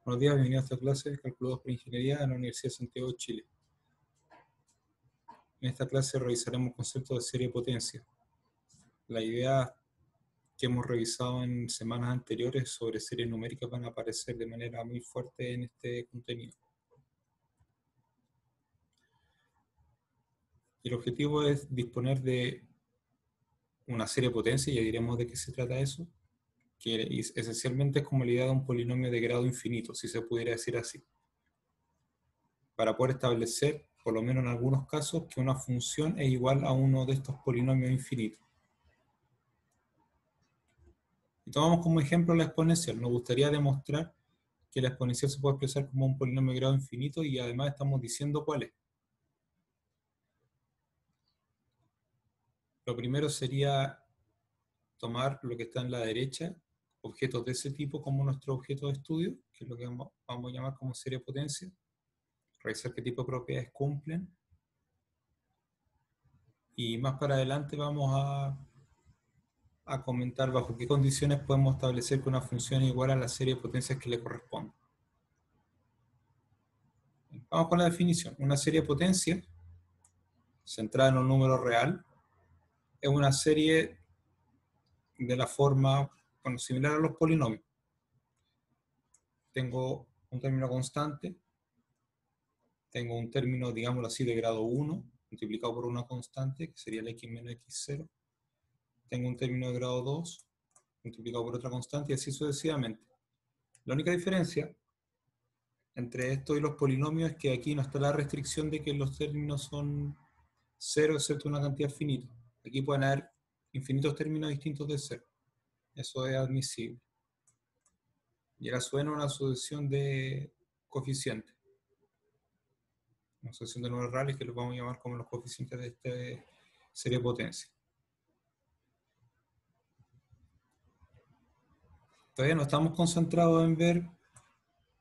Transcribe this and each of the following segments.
Buenos días, bienvenido a esta clase de Cálculo 2 para Ingeniería en la Universidad de Santiago de Chile. En esta clase revisaremos el concepto de serie de potencia. La idea que hemos revisado en semanas anteriores sobre series numéricas van a aparecer de manera muy fuerte en este contenido. Y el objetivo es disponer de una serie de potencia, ya diremos de qué se trata eso, que esencialmente es como la idea de un polinomio de grado infinito, si se pudiera decir así, para poder establecer, por lo menos en algunos casos, que una función es igual a uno de estos polinomios infinitos. Y tomamos como ejemplo la exponencial. Nos gustaría demostrar que la exponencial se puede expresar como un polinomio de grado infinito y además estamos diciendo cuál es. Lo primero sería tomar lo que está en la derecha, objetos de ese tipo como nuestro objeto de estudio, que es lo que vamos a llamar como serie de potencia, revisar qué tipo de propiedades cumplen, y más para adelante vamos a comentar bajo qué condiciones podemos establecer que una función es igual a la serie de potencias que le corresponde. Vamos con la definición. Una serie de potencias centrada en un número real es una serie de la forma, bueno, similar a los polinomios. Tengo un término constante, tengo un término, digámoslo así, de grado 1, multiplicado por una constante, que sería el x menos x0. Tengo un término de grado 2, multiplicado por otra constante, y así sucesivamente. La única diferencia entre esto y los polinomios es que aquí no está la restricción de que los términos son 0 excepto una cantidad finita. Aquí pueden haber infinitos términos distintos de 0. Eso es admisible. Y ahora suena una sucesión de coeficientes. Una sucesión de números reales que los vamos a llamar como los coeficientes de esta serie de potencia. Todavía no estamos concentrados en ver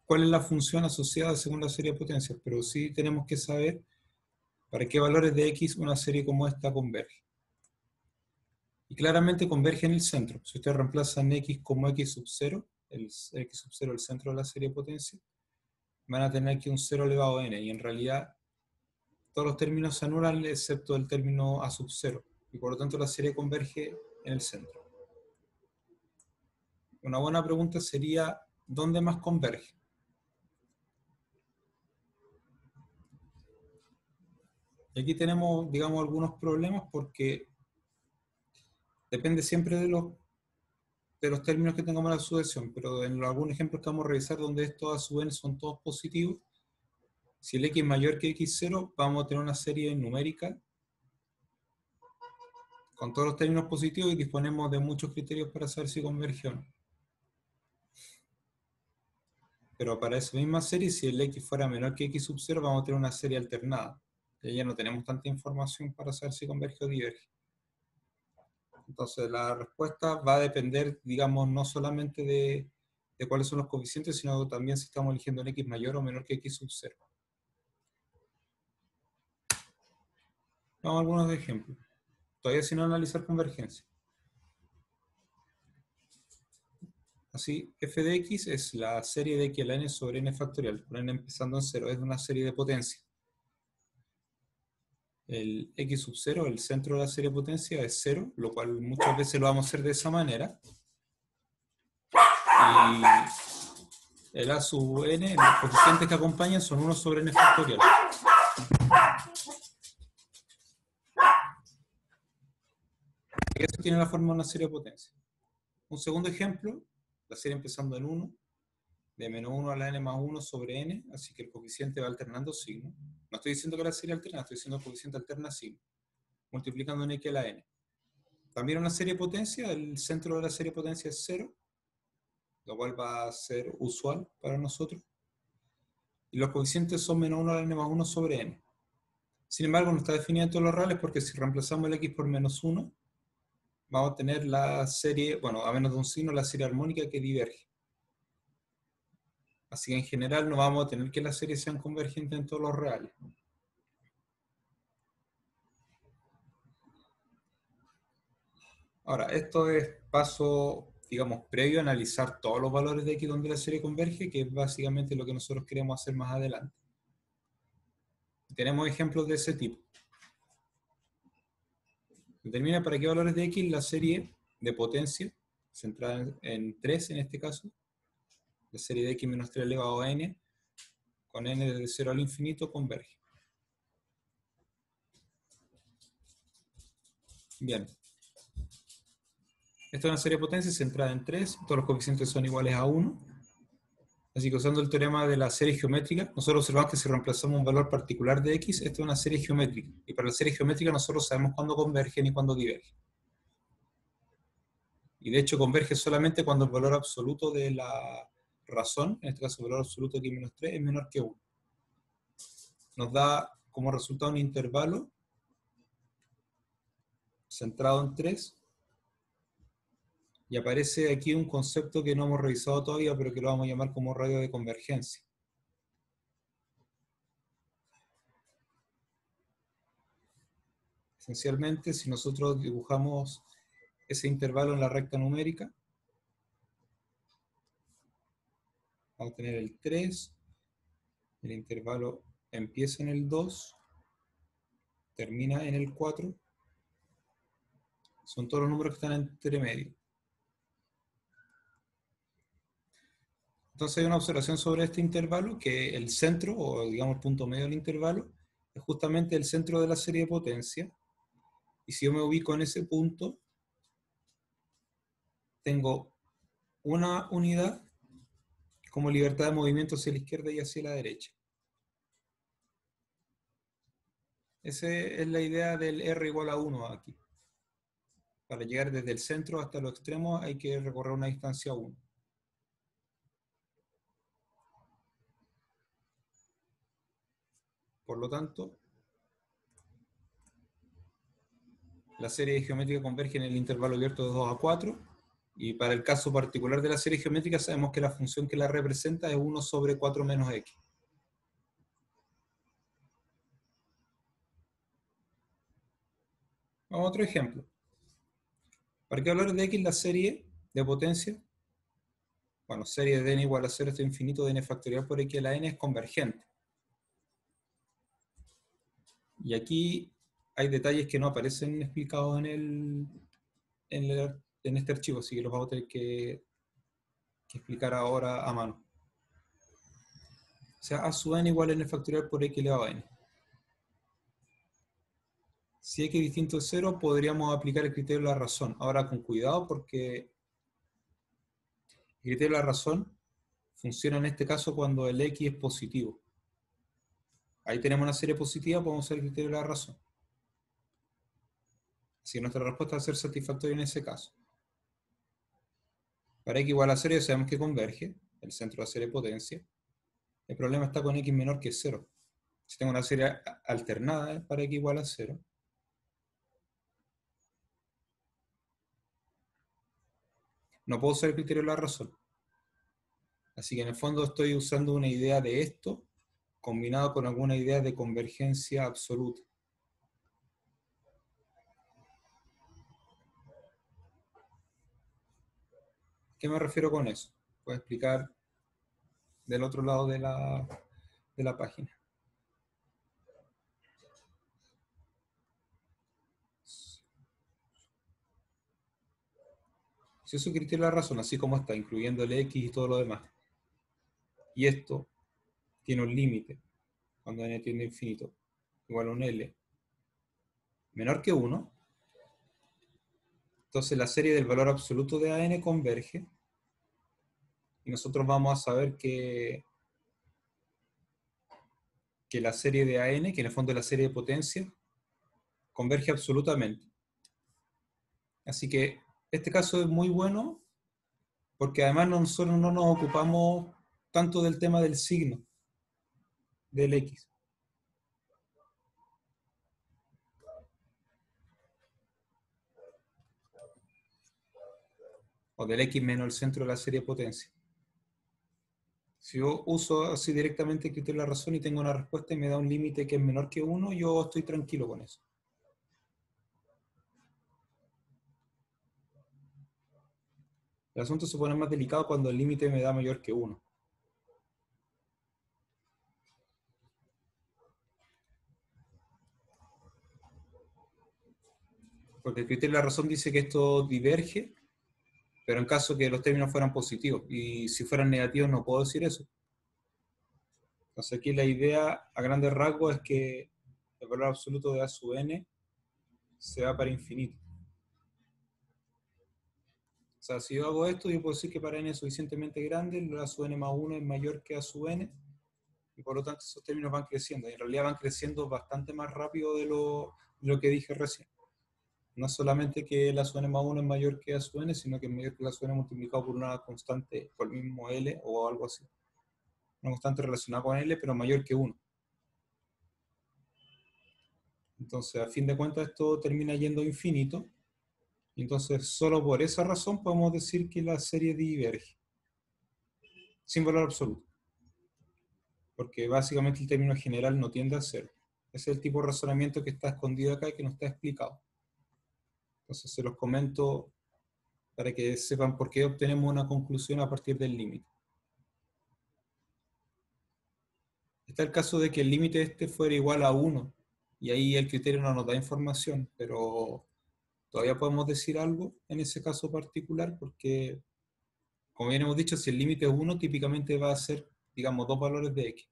cuál es la función asociada según la serie de potencias, pero sí tenemos que saber para qué valores de x una serie como esta converge. Y claramente converge en el centro. Si ustedes reemplazan x como x sub 0, el x sub 0 el centro de la serie de potencia, van a tener aquí un 0 elevado a n, y en realidad todos los términos se anulan excepto el término a sub 0, y por lo tanto la serie converge en el centro. Una buena pregunta sería, ¿dónde más converge? Y aquí tenemos, digamos, algunos problemas porque depende siempre de los términos que tengamos en la sucesión, pero en algunos ejemplos que vamos a revisar donde estos a su n son todos positivos, si el x es mayor que x0, vamos a tener una serie numérica con todos los términos positivos y disponemos de muchos criterios para saber si converge o no. Pero para esa misma serie, si el x fuera menor que x sub 0, vamos a tener una serie alternada. Y ya no tenemos tanta información para saber si converge o diverge. Entonces la respuesta va a depender, digamos, no solamente de cuáles son los coeficientes, sino también si estamos eligiendo un x mayor o menor que x sub 0. Vamos a algunos ejemplos. Todavía sin analizar convergencia. Así, f de x es la serie de x a la n sobre n factorial, con n empezando en 0, es una serie de potencia. El x sub 0, el centro de la serie de potencia, es 0, lo cual muchas veces lo vamos a hacer de esa manera. Y el a sub n, los coeficientes que acompañan son 1 sobre n factorial. Y eso tiene la forma de una serie de potencia. Un segundo ejemplo, la serie empezando en 1, de menos 1 a la n más 1 sobre n, así que el coeficiente va alternando signo. No estoy diciendo que la serie alterna, estoy diciendo que el coeficiente alterna signo, multiplicando en x a la n. También una serie de potencia, el centro de la serie de potencia es 0, lo cual va a ser usual para nosotros. Y los coeficientes son menos 1 a la n más 1 sobre n. Sin embargo, no está definido en todos los reales porque si reemplazamos el x por menos 1, vamos a tener la serie, bueno, a menos de un signo, la serie armónica que diverge. Así que en general no vamos a tener que las series sean convergentes en todos los reales. Ahora, esto es paso digamos, previo a analizar todos los valores de x donde la serie converge, que es básicamente lo que nosotros queremos hacer más adelante. Tenemos ejemplos de ese tipo. Determina para qué valores de x la serie de potencia, centrada en 3 en este caso, la serie de x menos 3 elevado a n, con n desde 0 al infinito, converge. Bien. Esta es una serie de potencia centrada en 3, todos los coeficientes son iguales a 1. Así que usando el teorema de la serie geométrica, nosotros observamos que si reemplazamos un valor particular de x, esta es una serie geométrica. Y para la serie geométrica nosotros sabemos cuándo convergen y cuándo divergen. Y de hecho converge solamente cuando el valor absoluto de la razón, en este caso el valor absoluto de x menos 3, es menor que 1. Nos da como resultado un intervalo centrado en 3. Y aparece aquí un concepto que no hemos revisado todavía, pero que lo vamos a llamar como radio de convergencia. Esencialmente, si nosotros dibujamos ese intervalo en la recta numérica, vamos a tener el 3, el intervalo empieza en el 2, termina en el 4, son todos los números que están entre medio. Entonces hay una observación sobre este intervalo, que el centro, o digamos el punto medio del intervalo, es justamente el centro de la serie de potencia, y si yo me ubico en ese punto, tengo una unidad como libertad de movimiento hacia la izquierda y hacia la derecha. Esa es la idea del R igual a 1 aquí. Para llegar desde el centro hasta los extremos hay que recorrer una distancia 1. Por lo tanto, la serie geométrica converge en el intervalo abierto de 2 a 4, y para el caso particular de la serie geométrica sabemos que la función que la representa es 1 sobre 4 menos x. Vamos a otro ejemplo. ¿Para qué valores de x la serie de potencia? Bueno, serie de n igual a 0 hasta infinito de n factorial por x a la n es convergente. Y aquí hay detalles que no aparecen explicados en este archivo, así que los vamos a tener que explicar ahora a mano. O sea, a sub n igual a n factorial por x elevado a n. Si x es distinto de 0, podríamos aplicar el criterio de la razón. Ahora con cuidado, porque el criterio de la razón funciona en este caso cuando el x es positivo. Ahí tenemos una serie positiva, podemos usar el criterio de la razón. Así que nuestra respuesta va a ser satisfactoria en ese caso. Para x igual a 0 ya sabemos que converge, el centro de la serie de potencia. El problema está con x menor que 0. Si tengo una serie alternada para x igual a 0, no puedo usar el criterio de la razón. Así que en el fondo estoy usando una idea de esto combinado con alguna idea de convergencia absoluta. ¿Qué me refiero con eso? Voy a explicar del otro lado de la página. Si eso criterio de la razón, así como está, incluyendo el x y todo lo demás, y esto tiene un límite, cuando n tiende a infinito, igual a un L, menor que 1, entonces la serie del valor absoluto de AN converge, y nosotros vamos a saber que la serie de AN, que en el fondo es la serie de potencia, converge absolutamente. Así que este caso es muy bueno, porque además nosotros no nos ocupamos tanto del tema del signo, del X. O del X menos el centro de la serie de potencia. Si yo uso así directamente el criterio de la razón y tengo una respuesta y me da un límite que es menor que 1, yo estoy tranquilo con eso. El asunto se pone más delicado cuando el límite me da mayor que 1. Porque el criterio de la razón dice que esto diverge, pero en caso que los términos fueran positivos. Y si fueran negativos no puedo decir eso. Entonces aquí la idea a grandes rasgos es que el valor absoluto de A sub n se va para infinito. O sea, si yo hago esto, yo puedo decir que para n es suficientemente grande, el A sub n más 1 es mayor que A sub n, y por lo tanto esos términos van creciendo. Y en realidad van creciendo bastante más rápido de lo que dije recién. No solamente que el A sub n más 1 es mayor que A sub n, sino que es mayor que el A sub n multiplicado por una constante, por el mismo L o algo así. Una constante relacionada con L, pero mayor que 1. Entonces, a fin de cuentas, esto termina yendo a infinito. Entonces, solo por esa razón podemos decir que la serie diverge. Sin valor absoluto. Porque básicamente el término general no tiende a cero. Ese es el tipo de razonamiento que está escondido acá y que no está explicado. Entonces, se los comento para que sepan por qué obtenemos una conclusión a partir del límite. Está el caso de que el límite este fuera igual a 1, y ahí el criterio no nos da información, pero todavía podemos decir algo en ese caso particular, porque, como bien hemos dicho, si el límite es 1, típicamente va a ser, digamos, dos valores de x.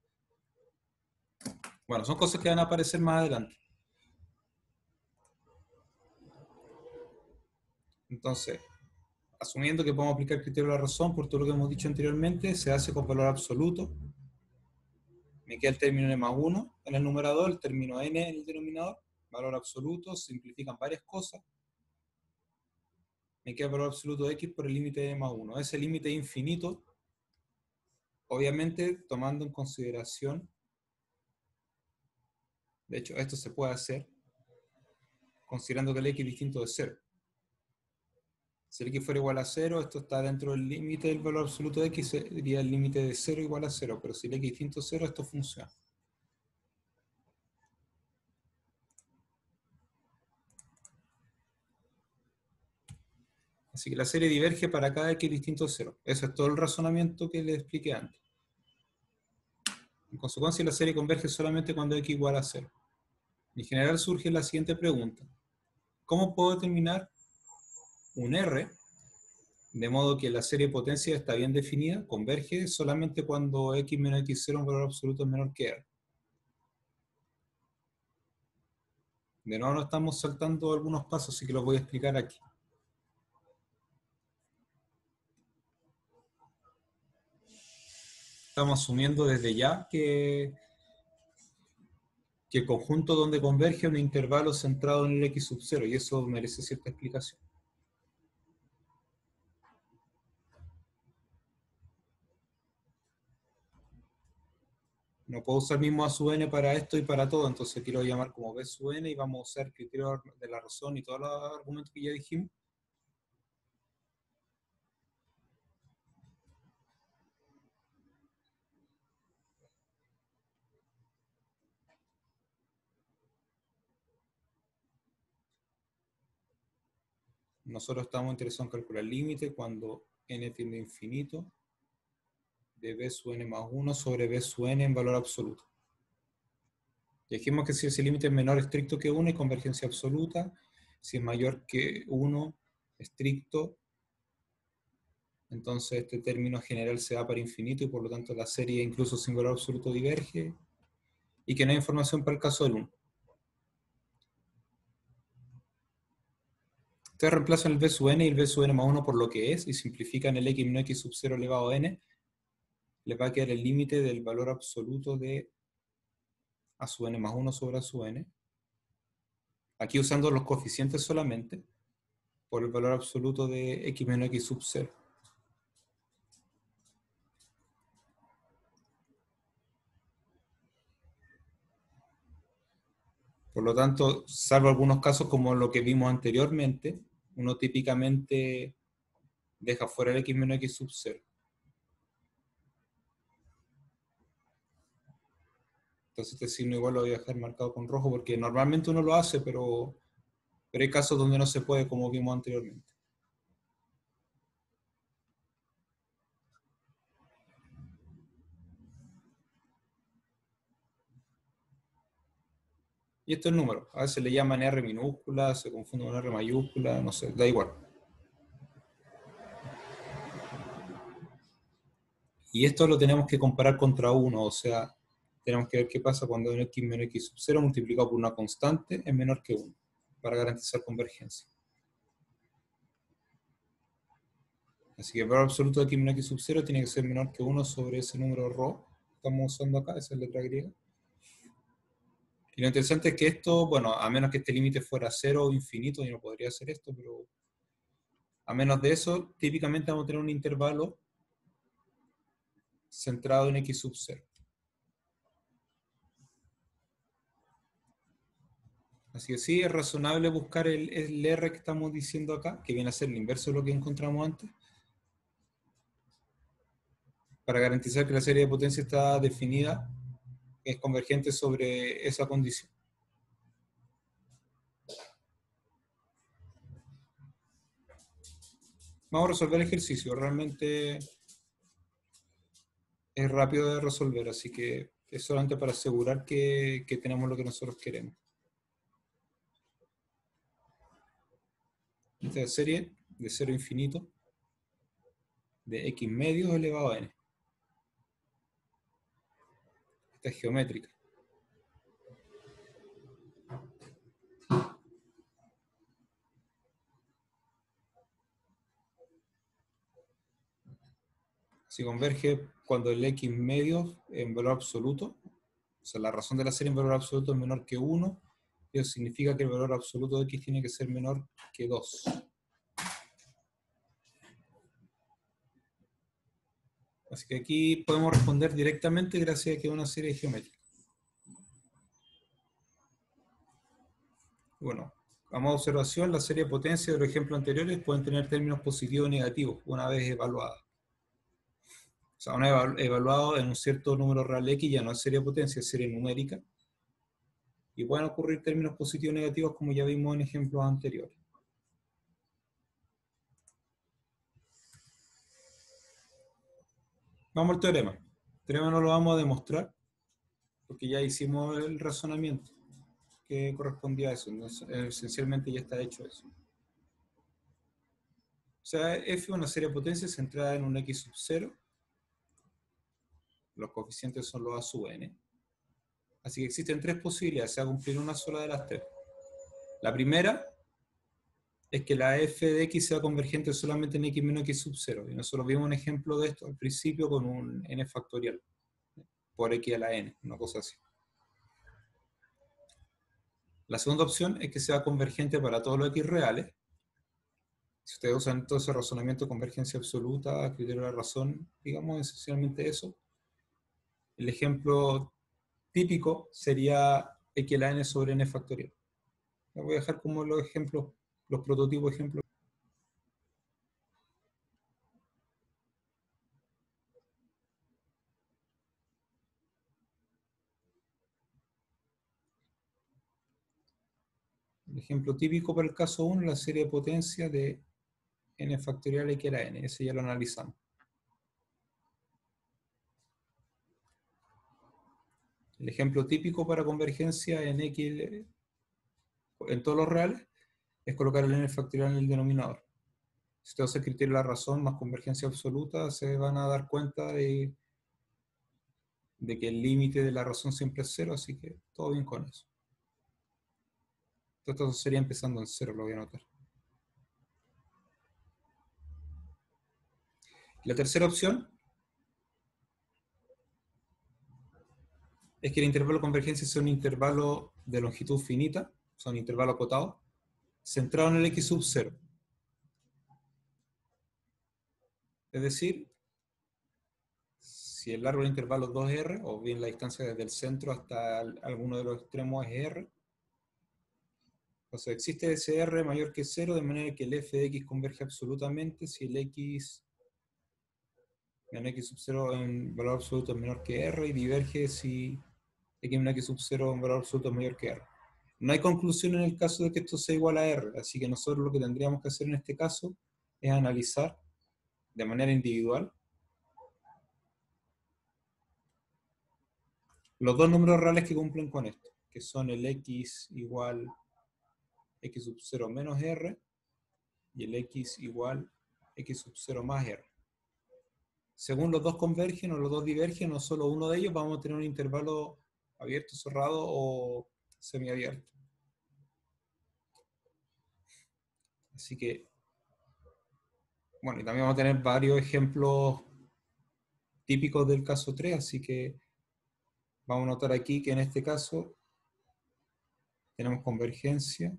Bueno, son cosas que van a aparecer más adelante. Entonces, asumiendo que podemos aplicar el criterio de la razón por todo lo que hemos dicho anteriormente, se hace con valor absoluto. Me queda el término n más 1 en el numerador, el término n en el denominador, valor absoluto, simplifican varias cosas. Me queda el valor absoluto de x por el límite de n más 1. Ese límite es infinito, obviamente tomando en consideración, de hecho esto se puede hacer, considerando que el x es distinto de 0. Si el x fuera igual a 0, esto está dentro del límite del valor absoluto de x, sería el límite de 0 igual a 0, pero si el x es distinto a 0, esto funciona. Así que la serie diverge para cada x distinto a 0. Eso es todo el razonamiento que les expliqué antes. En consecuencia, la serie converge solamente cuando x igual a 0. En general surge la siguiente pregunta. ¿Cómo puedo determinar un R de modo que la serie de potencia está bien definida, converge solamente cuando x menos x0 un valor absoluto es menor que R? De nuevo nos estamos saltando algunos pasos, así que los voy a explicar aquí. Estamos asumiendo desde ya que el conjunto donde converge es un intervalo centrado en el x sub 0, y eso merece cierta explicación. No puedo usar el mismo a sub n para esto y para todo, entonces aquí lo voy a llamar como b sub n y vamos a usar el criterio de la razón y todos los argumentos que ya dijimos. Nosotros estamos interesados en calcular el límite cuando n tiende a infinito de b sub n más 1 sobre b sub n en valor absoluto. Y dijimos que si ese límite es menor estricto que 1 hay convergencia absoluta, si es mayor que 1 estricto, entonces este término general se da para infinito y por lo tanto la serie incluso sin valor absoluto diverge, y que no hay información para el caso del 1. Ustedes reemplazan el b sub n y el b sub n más 1 por lo que es y simplifican el x menos x sub 0 elevado a n, les va a quedar el límite del valor absoluto de a sub n más 1 sobre a sub n, aquí usando los coeficientes solamente, por el valor absoluto de x menos x sub 0. Por lo tanto, salvo algunos casos como lo que vimos anteriormente, uno típicamente deja fuera el x menos x sub 0. Entonces este signo igual lo voy a dejar marcado con rojo porque normalmente uno lo hace, pero hay casos donde no se puede, como vimos anteriormente. Y esto es número. A veces le llaman R minúscula, se confunde con R mayúscula, no sé, da igual. Y esto lo tenemos que comparar contra 1, o sea, tenemos que ver qué pasa cuando un x menos x sub 0 multiplicado por una constante es menor que 1, para garantizar convergencia. Así que el valor absoluto de x menos x sub 0 tiene que ser menor que 1 sobre ese número ρ que estamos usando acá, esa letra griega. Y lo interesante es que esto, bueno, a menos que este límite fuera 0 o infinito, yo no podría hacer esto, pero a menos de eso, típicamente vamos a tener un intervalo centrado en x sub 0. Así que sí, es razonable buscar el R que estamos diciendo acá, que viene a ser el inverso de lo que encontramos antes, para garantizar que la serie de potencia está definida, es convergente sobre esa condición. Vamos a resolver el ejercicio, realmente es rápido de resolver, así que es solamente para asegurar que tenemos lo que nosotros queremos. Esta serie de 0 a infinito de x medios elevado a n. Esta es geométrica. Si converge cuando el x medio en valor absoluto, o sea, la razón de la serie en valor absoluto es menor que 1, eso significa que el valor absoluto de x tiene que ser menor que 2. Así que aquí podemos responder directamente gracias a que es una serie geométrica. Bueno, a modo de observación, la serie de potencia de los ejemplos anteriores pueden tener términos positivos o negativos una vez evaluada. O sea, una vez evaluado en un cierto número real x ya no es serie de potencia, es serie numérica. Y pueden ocurrir términos positivos o negativos como ya vimos en ejemplos anteriores. Vamos al teorema. El teorema no lo vamos a demostrar porque ya hicimos el razonamiento que correspondía a eso. Entonces, esencialmente ya está hecho eso. O sea, f es una serie de potencias centrada en un x sub 0. Los coeficientes son los a sub n. Así que existen tres posibilidades, se va a cumplir una sola de las tres. La primera es que la f de x sea convergente solamente en x menos x sub 0. Y nosotros vimos un ejemplo de esto al principio con un n factorial por x a la n, una cosa así. La segunda opción es que sea convergente para todos los x reales. Si ustedes usan todo ese razonamiento de convergencia absoluta, criterio de la razón, digamos esencialmente eso. El ejemplo típico sería x a la n sobre n factorial. Les voy a dejar como los ejemplos, los prototipos ejemplos. El ejemplo típico para el caso 1 es la serie de potencia de n factorial x a la n. Ese ya lo analizamos. El ejemplo típico para convergencia en x en todos los reales es colocar el n factorial en el denominador. Si usted usa el criterio de la razón más convergencia absoluta, se van a dar cuenta de que el límite de la razón siempre es 0, así que todo bien con eso. Esto sería empezando en 0, lo voy a anotar. La tercera opción es que el intervalo de convergencia sea un intervalo de longitud finita, o sea, un intervalo acotado, centrado en el x sub 0. Es decir, si el largo del intervalo es 2r, o bien la distancia desde el centro hasta alguno de los extremos es r, entonces existe ese r mayor que 0, de manera que el f de x converge absolutamente si el x menos x sub 0 en valor absoluto es menor que r, y diverge si x menos x sub 0 en valor absoluto es mayor que r. No hay conclusión en el caso de que esto sea igual a r, así que nosotros lo que tendríamos que hacer en este caso es analizar de manera individual los dos números reales que cumplen con esto. que son el x igual x sub 0 menos r, y el x igual x sub 0 más r. Según los dos convergen o los dos divergen, o solo uno de ellos, vamos a tener un intervalo abierto, cerrado o semiabierto. Así que, bueno, y también vamos a tener varios ejemplos típicos del caso 3, así que vamos a notar aquí que en este caso tenemos convergencia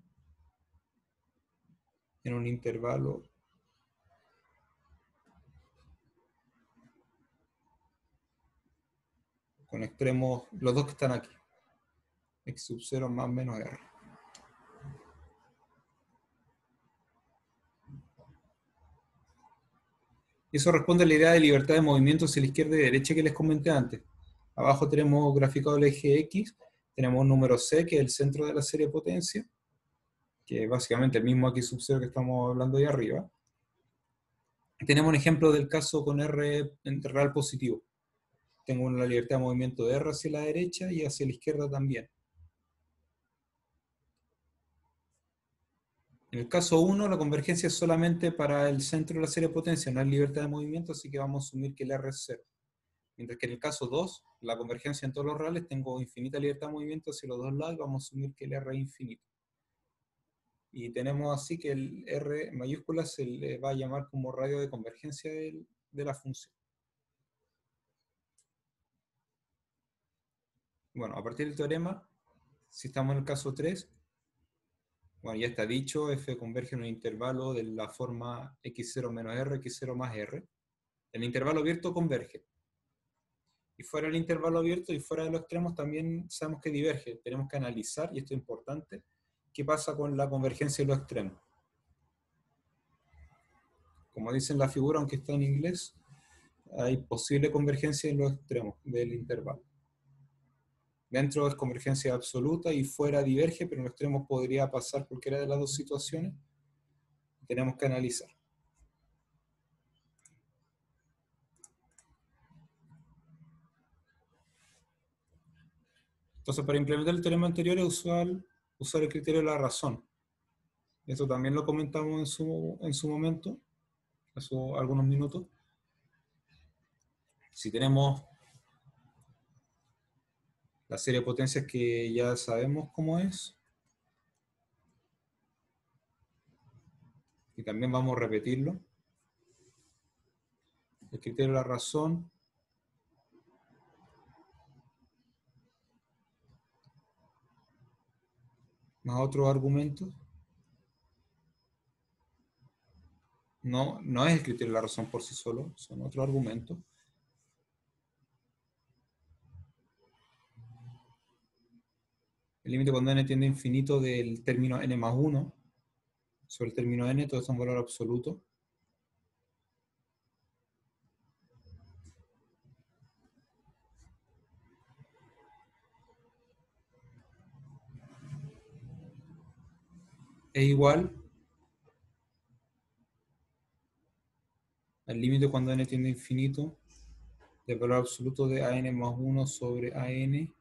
en un intervalo con extremos, los dos que están aquí, x sub 0 más menos r. Y eso responde a la idea de libertad de movimiento hacia la izquierda y derecha que les comenté antes. Abajo tenemos graficado el eje X, tenemos un número C, que es el centro de la serie de potencia, que es básicamente el mismo x sub 0 que estamos hablando ahí arriba. Tenemos un ejemplo del caso con R en real positivo. Tengo una libertad de movimiento de R hacia la derecha y hacia la izquierda también. En el caso 1, la convergencia es solamente para el centro de la serie de potencia, no hay libertad de movimiento, así que vamos a asumir que el R es 0. Mientras que en el caso 2, la convergencia en todos los reales, tengo infinita libertad de movimiento hacia los dos lados, y vamos a asumir que el R es infinito. Y tenemos así que el R mayúscula se le va a llamar como radio de convergencia de la función. Bueno, a partir del teorema, si estamos en el caso 3, bueno, ya está dicho, f converge en un intervalo de la forma x0 menos r, x0 más r. El intervalo abierto converge. Y fuera del intervalo abierto y fuera de los extremos también sabemos que diverge. Tenemos que analizar, y esto es importante, qué pasa con la convergencia de los extremos. Como dice en la figura, aunque está en inglés, hay posible convergencia en los extremos del intervalo. Dentro es convergencia absoluta y fuera diverge, pero en los extremos podría pasar cualquiera de las dos situaciones. Tenemos que analizar. Entonces, para implementar el teorema anterior es usual usar el criterio de la razón. Esto también lo comentamos en su momento, hace algunos minutos. Si tenemos la serie de potencias que ya sabemos cómo es, y también vamos a repetirlo, el criterio de la razón más otros argumentos, no es el criterio de la razón por sí solo, son otros argumentos. El límite cuando n tiende a infinito del término n más 1 sobre el término n, todo esto es un valor absoluto. Es igual al límite cuando n tiende a infinito del valor absoluto de an más 1 sobre an,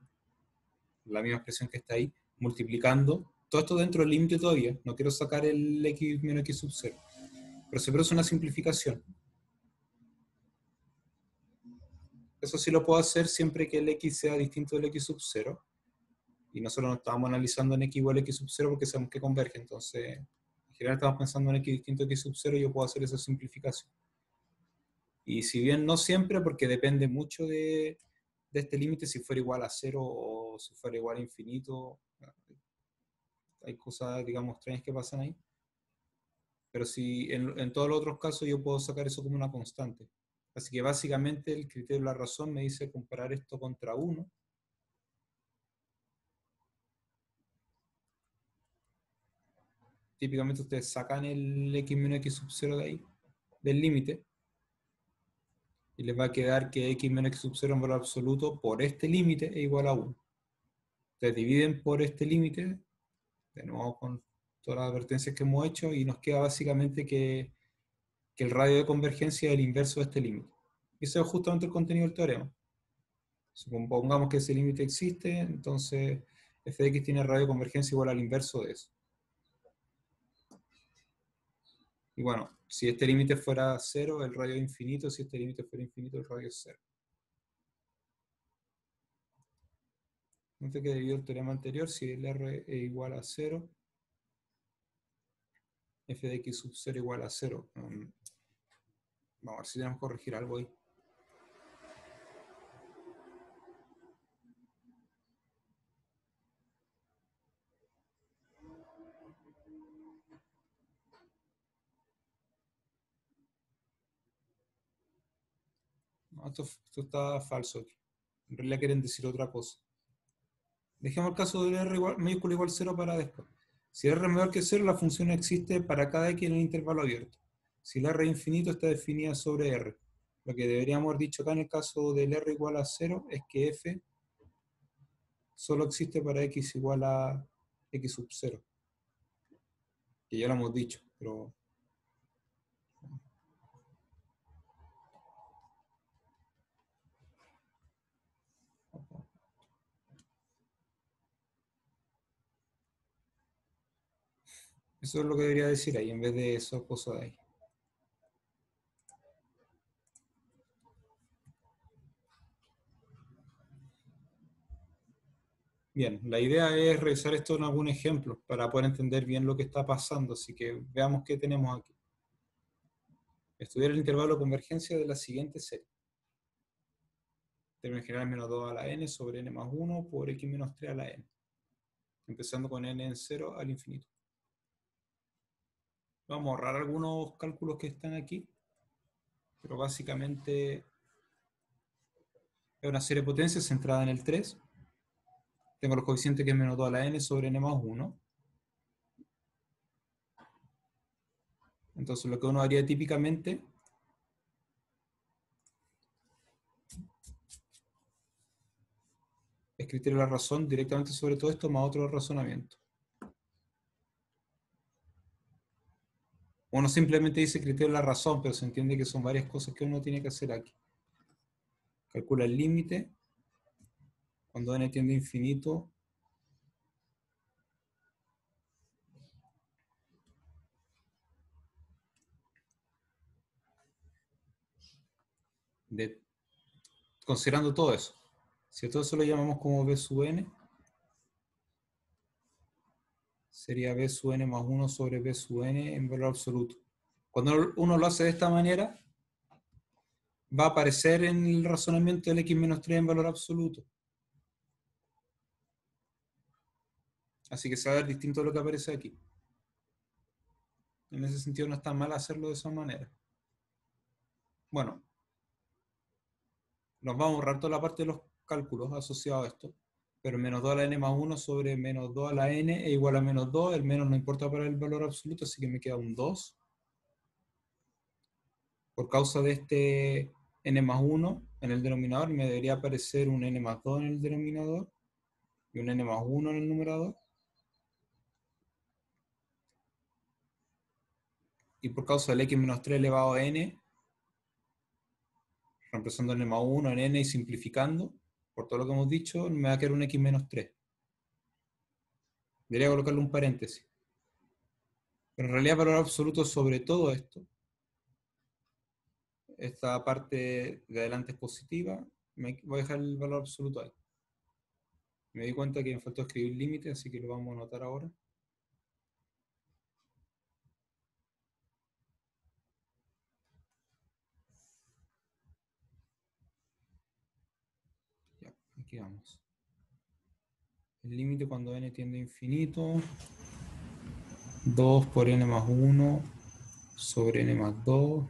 la misma expresión que está ahí, multiplicando, todo esto dentro del límite todavía, no quiero sacar el x menos x sub 0, pero se produce una simplificación. Eso sí lo puedo hacer siempre que el x sea distinto del x sub 0, y nosotros no estamos analizando en x igual a x sub 0 porque sabemos que converge, entonces en general estamos pensando en x distinto a x sub 0 y yo puedo hacer esa simplificación. Y si bien no siempre, porque depende mucho de este límite, si fuera igual a 0 o si fuera igual a infinito, hay cosas, digamos, extrañas que pasan ahí. Pero si en todos los otros casos yo puedo sacar eso como una constante. Así que básicamente el criterio de la razón me dice comparar esto contra 1. Típicamente ustedes sacan el x menos x sub 0 de ahí, del límite, y les va a quedar que x menos x sub 0 en valor absoluto por este límite es igual a 1. Ustedes dividen por este límite, de nuevo con todas las advertencias que hemos hecho, y nos queda básicamente que el radio de convergencia es el inverso de este límite. Y eso es justamente el contenido del teorema. Supongamos que ese límite existe, entonces f de x tiene radio de convergencia igual al inverso de eso. Y bueno, si este límite fuera 0, el radio es infinito. Si este límite fuera infinito, el radio es 0. Note que debido al teorema anterior, si el R es igual a 0, f de x sub 0 igual a 0. Vamos a ver si tenemos que corregir algo ahí. No, esto está falso aquí. En realidad quieren decir otra cosa. Dejemos el caso del R mayúscula igual 0 para después. Si R es menor que 0, la función existe para cada x en el intervalo abierto. Si el R es infinito, está definida sobre R. Lo que deberíamos haber dicho acá en el caso del R igual a 0 es que f solo existe para x igual a x sub 0. Que ya lo hemos dicho, pero... Eso es lo que debería decir ahí, en vez de esa cosa de ahí. Bien, la idea es revisar esto en algún ejemplo para poder entender bien lo que está pasando, así que veamos qué tenemos aquí. Estudiar el intervalo de convergencia de la siguiente serie. Término general menos 2 a la n sobre n más 1 por x menos 3 a la n. Empezando con n en 0 al infinito. Vamos a ahorrar algunos cálculos que están aquí, pero básicamente es una serie de potencias centrada en el 3. Tengo los coeficientes que es menos 2 a la n sobre n más 1. Entonces lo que uno haría típicamente es criterio de la razón directamente sobre todo esto más otro razonamiento. Uno simplemente dice criterio de la razón, pero se entiende que son varias cosas que uno tiene que hacer aquí. Calcula el límite cuando n tiende a infinito considerando todo eso. Si a todo eso lo llamamos como b sub n, sería b sub n más 1 sobre b sub n en valor absoluto. Cuando uno lo hace de esta manera, va a aparecer en el razonamiento el x menos 3 en valor absoluto. Así que se va a ver distinto a lo que aparece aquí. En ese sentido no está mal hacerlo de esa manera. Bueno, nos vamos a ahorrar toda la parte de los cálculos asociados a esto, pero menos 2 a la n más 1 sobre menos 2 a la n es igual a menos 2, el menos no importa para el valor absoluto, así que me queda un 2. Por causa de este n más 1 en el denominador, me debería aparecer un n más 2 en el denominador y un n más 1 en el numerador. Y por causa del x menos 3 elevado a n, reemplazando n más 1 en n y simplificando, por todo lo que hemos dicho, me va a quedar un x menos 3. Debería colocarle un paréntesis. Pero en realidad valor absoluto sobre todo esto. Esta parte de adelante es positiva. Voy a dejar el valor absoluto ahí. Me di cuenta que me faltó escribir límite, así que lo vamos a anotar ahora. Ya, aquí vamos. El límite cuando n tiende a infinito. 2 por n más 1 sobre n más 2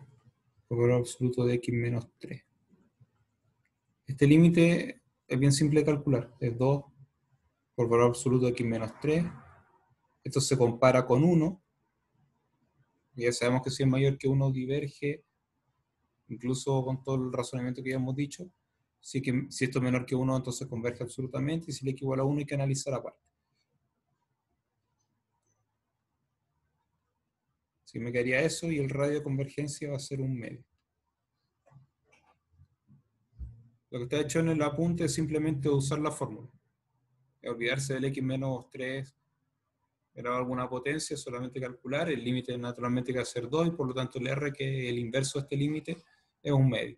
por valor absoluto de x menos 3. Este límite es bien simple de calcular. Es 2 por valor absoluto de x menos 3. Esto se compara con 1. Y ya sabemos que si es mayor que 1 diverge, incluso con todo el razonamiento que ya hemos dicho. Si esto es menor que 1, entonces converge absolutamente. Y si le x igual a 1, hay que analizar aparte. Así que me quedaría eso y el radio de convergencia va a ser un medio. Lo que está hecho en el apunte es simplemente usar la fórmula. olvidarse del x menos 3 elevado a alguna potencia, solamente calcular. El límite naturalmente que va a ser 2, y por lo tanto el r, que es el inverso de este límite, es un medio.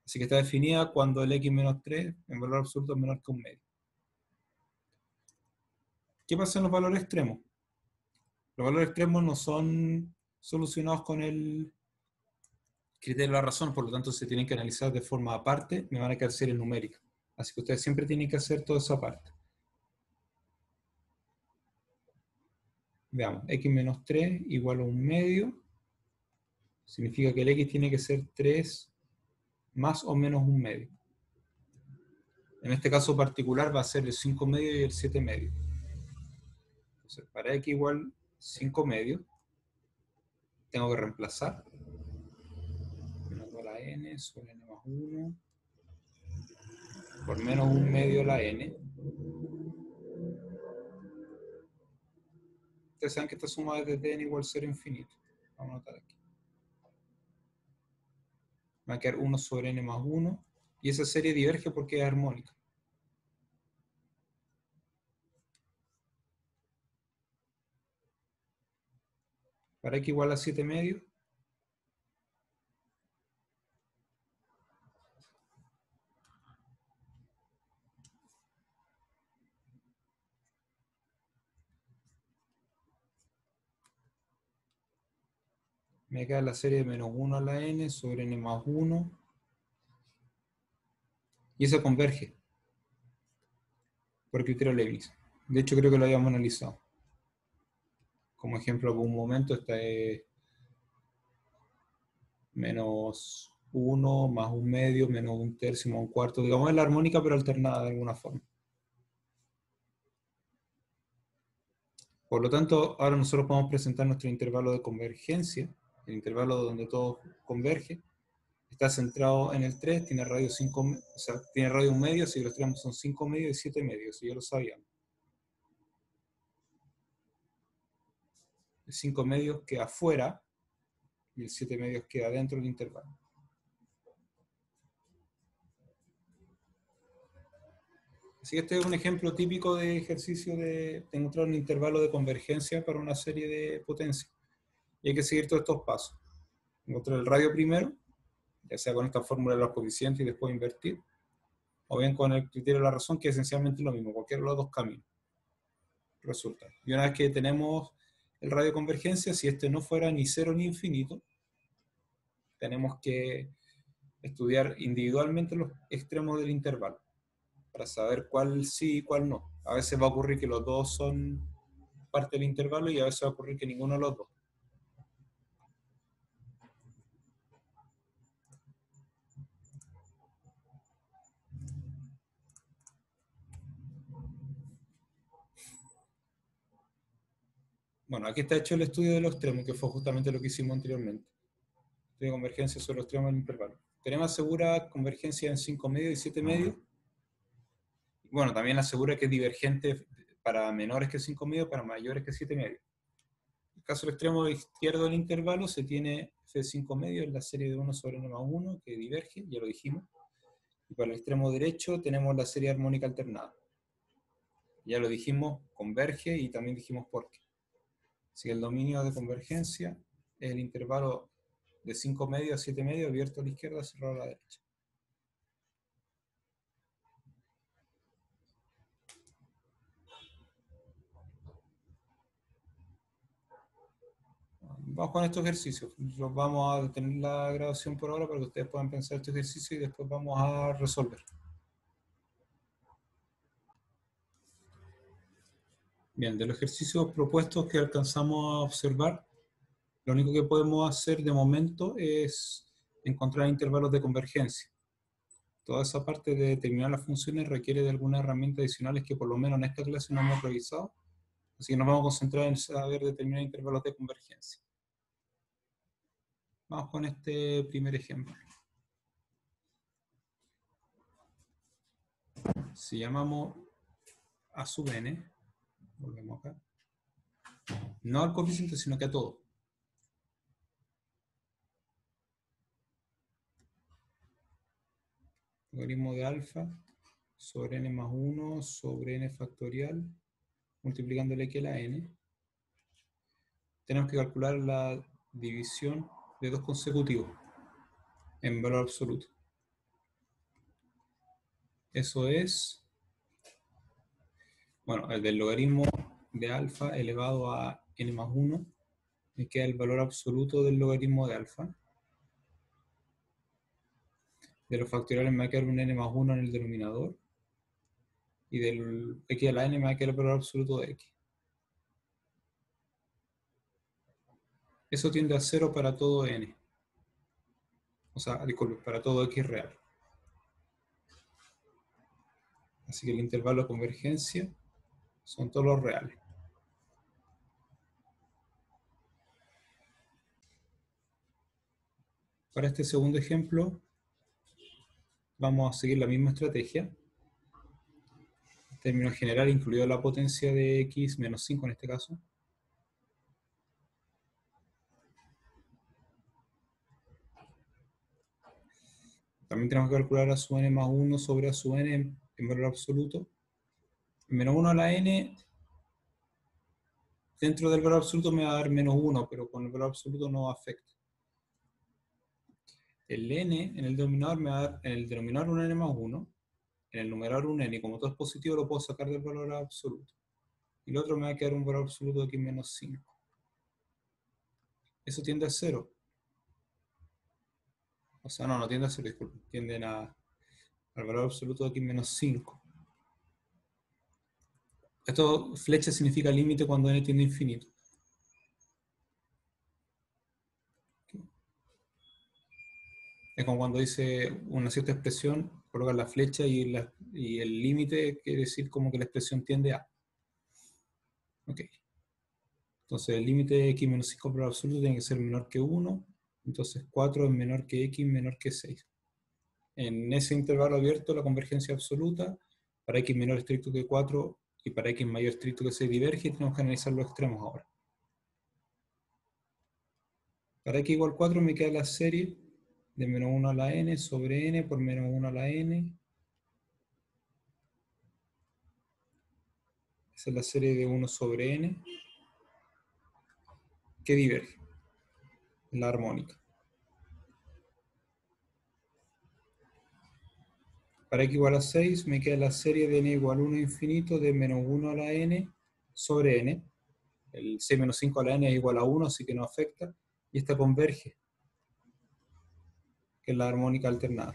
Así que está definida cuando el x menos 3 en valor absoluto es menor que un medio. ¿Qué pasa en los valores extremos? Los valores extremos no son solucionados con el criterio de la razón, por lo tanto se tienen que analizar de forma aparte, me van a quedar series numéricas. Así que ustedes siempre tienen que hacer toda esa parte. Veamos, x menos 3 igual a un medio. Significa que el x tiene que ser 3 más o menos un medio. En este caso particular va a ser el 5 medio y el 7 medio. Entonces, para x igual 5 medios, tengo que reemplazar menos 2 la n sobre n más 1 por menos un medio la n. Ustedes saben que esta suma de n igual 0 infinito. Vamos a anotar aquí. Va a quedar 1 sobre n más 1. Y esa serie diverge porque es armónica. Para x igual a 7 medios, me queda la serie de menos 1 a la n sobre n más 1. Y esa converge por criterio Leibniz. De hecho, creo que lo habíamos analizado. Como ejemplo, por un momento, esta es menos 1 más un medio, menos un tercio, más un cuarto. Digamos, es la armónica, pero alternada de alguna forma. Por lo tanto, ahora nosotros podemos presentar nuestro intervalo de convergencia, el intervalo donde todo converge. Está centrado en el 3, tiene radio 5, o sea, tiene radio 1 medio, si los extremos son 5 medios y 7 medios, si ya lo sabíamos. El 5 medios queda afuera y el 7 medios queda dentro del intervalo. Así que este es un ejemplo típico de ejercicio de encontrar un intervalo de convergencia para una serie de potencias. Y hay que seguir todos estos pasos. Encontrar el radio primero, ya sea con esta fórmula de los coeficientes y después invertir, o bien con el criterio de la razón, que es esencialmente lo mismo, cualquiera de los dos caminos. Resulta. Y una vez que tenemos el radio de convergencia, si este no fuera ni cero ni infinito, tenemos que estudiar individualmente los extremos del intervalo para saber cuál sí y cuál no. A veces va a ocurrir que los dos son parte del intervalo y a veces va a ocurrir que ninguno de los dos. Bueno, aquí está hecho el estudio de los extremos, que fue justamente lo que hicimos anteriormente. Estudio de convergencia sobre los extremos del intervalo. Tenemos asegura convergencia en 5 medios y 7 medios. Bueno, también asegura que es divergente para menores que 5 medios, para mayores que 7 medios. En el caso del extremo izquierdo del intervalo se tiene f de 5 medios en la serie de 1 sobre n más 1, que diverge, ya lo dijimos. Y para el extremo derecho tenemos la serie armónica alternada. Ya lo dijimos, converge y también dijimos por qué. Así que el dominio de convergencia es el intervalo de 5 medios a 7 medios, abierto a la izquierda, cerrado a la derecha. Vamos con estos ejercicios. Los vamos a detener la grabación por ahora para que ustedes puedan pensar estos ejercicios y después vamos a resolver. Bien, de los ejercicios propuestos que alcanzamos a observar, lo único que podemos hacer de momento es encontrar intervalos de convergencia. Toda esa parte de determinar las funciones requiere de algunas herramientas adicionales que por lo menos en esta clase no hemos revisado. Así que nos vamos a concentrar en saber determinar intervalos de convergencia. Vamos con este primer ejemplo. Si llamamos a sub n, volvemos acá, no al coeficiente, sino que a todo. Logaritmo de alfa sobre n más 1 sobre n factorial, multiplicando el x a la n. Tenemos que calcular la división de dos consecutivos en valor absoluto. Eso es, bueno, el del logaritmo de alfa elevado a n más 1, me queda el valor absoluto del logaritmo de alfa. De los factoriales me va a quedar un n más 1 en el denominador. Y del x a la n me va a quedar el valor absoluto de x. Eso tiende a 0 para todo n. O sea, disculpe, para todo x real. Así que el intervalo de convergencia son todos los reales. Para este segundo ejemplo, vamos a seguir la misma estrategia. En términos generales, incluido la potencia de x menos 5 en este caso. También tenemos que calcular a sub n más 1 sobre a sub n en valor absoluto. Menos 1 a la n, dentro del valor absoluto me va a dar menos 1, pero con el valor absoluto no afecta. El n en el denominador me va a dar en el denominador un n más 1, en el numerador un n, y como todo es positivo lo puedo sacar del valor absoluto. Y el otro me va a quedar un valor absoluto de x menos 5. Eso tiende a 0. O sea, no tiende a 0, disculpe. Tienden al valor absoluto de x menos 5. Esto, flecha significa límite cuando n tiende a infinito. Es como cuando dice una cierta expresión, colocar la flecha y el límite quiere decir como que la expresión tiende a. Ok. Entonces el límite de x menos 5 por absoluto tiene que ser menor que 1. Entonces 4 es menor que x menor que 6. En ese intervalo abierto la convergencia absoluta, para x menor estricto que 4 y para x mayor estricto que 6 diverge, y tenemos que analizar los extremos ahora. Para x igual 4 me queda la serie de menos 1 a la n sobre n por menos 1 a la n. Esa es la serie de 1 sobre n que diverge, la armónica. Para x igual a 6 me queda la serie de n igual a 1 infinito de menos 1 a la n sobre n. El 6 menos 5 a la n es igual a 1, así que no afecta. Y esta converge, que es la armónica alternada.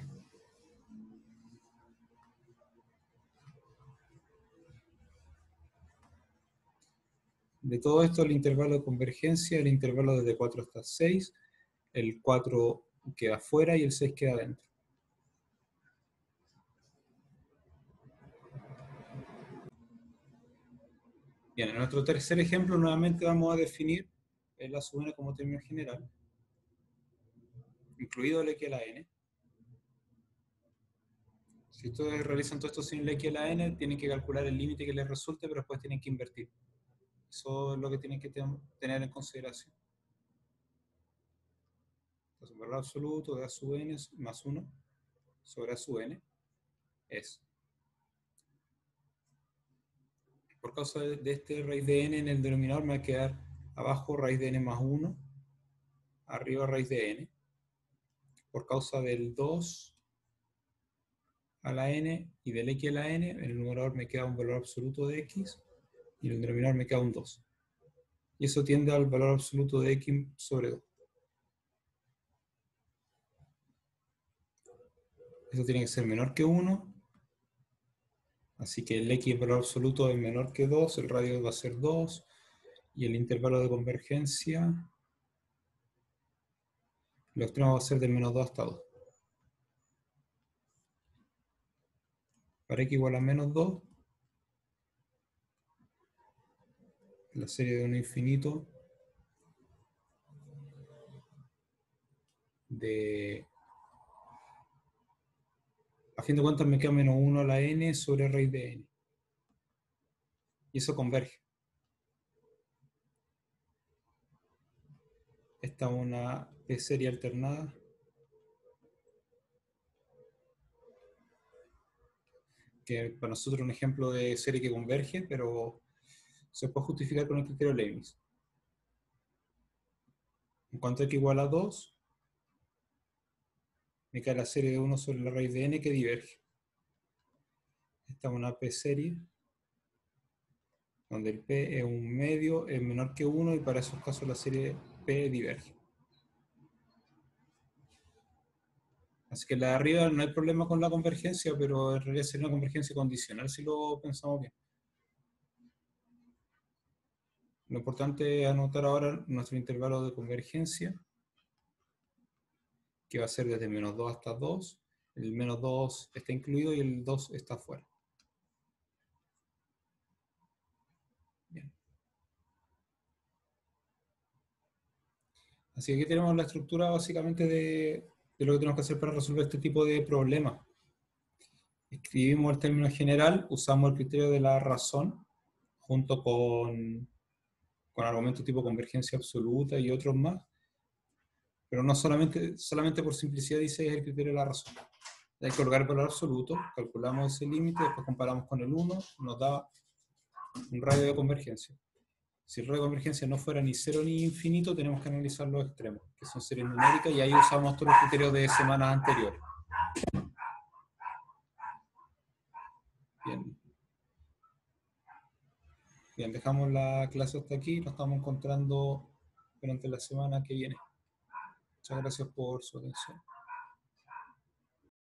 De todo esto, el intervalo de convergencia, el intervalo desde 4 hasta 6, el 4 queda fuera y el 6 queda dentro. Bien, en nuestro tercer ejemplo nuevamente vamos a definir la sub n como término general, incluido el x a la n. Si ustedes realizan todo esto sin el x a la n, tienen que calcular el límite que les resulte, pero después tienen que invertir. Eso es lo que tienen que tener en consideración. Entonces, valor absoluto de a sub n más 1 sobre a sub n es, por causa de este raíz de n en el denominador, me va a quedar abajo raíz de n más 1, arriba raíz de n. Por causa del 2 a la n y del x a la n, en el numerador me queda un valor absoluto de x y en el denominador me queda un 2. Y eso tiende al valor absoluto de x sobre 2. Eso tiene que ser menor que 1. Así que el x, el valor absoluto, es menor que 2, el radio va a ser 2, y el intervalo de convergencia, el extremo va a ser del menos 2 hasta 2. Para x igual a menos 2, la serie de 1 infinito de... A fin de cuentas me queda menos 1 a la n sobre raíz de n. Y eso converge. Esta es una serie alternada. que para nosotros es un ejemplo de serie que converge, pero se puede justificar con el criterio Leibniz. En cuanto a que igual a 2, me cae la serie de 1 sobre la raíz de n que diverge. Esta es una p-serie, donde el p es un medio, es menor que 1, y para esos casos la serie p diverge. Así que la de arriba no hay problema con la convergencia, pero en realidad sería una convergencia condicional si lo pensamos bien. Lo importante es anotar ahora nuestro intervalo de convergencia, que va a ser desde menos 2 hasta 2. El menos 2 está incluido y el 2 está fuera. Bien. Así que aquí tenemos la estructura básicamente de lo que tenemos que hacer para resolver este tipo de problemas. Escribimos el término general, usamos el criterio de la razón, junto con argumentos tipo convergencia absoluta y otros más, pero no solamente por simplicidad dice el criterio de la razón. Hay que colocar el valor absoluto, calculamos ese límite, después comparamos con el 1, nos da un radio de convergencia. Si el radio de convergencia no fuera ni 0 ni infinito, tenemos que analizar los extremos, que son series numéricas, y ahí usamos todos los criterios de semanas anteriores. Bien. Bien, dejamos la clase hasta aquí, nos estamos encontrando durante la semana que viene. Muchas gracias por su atención.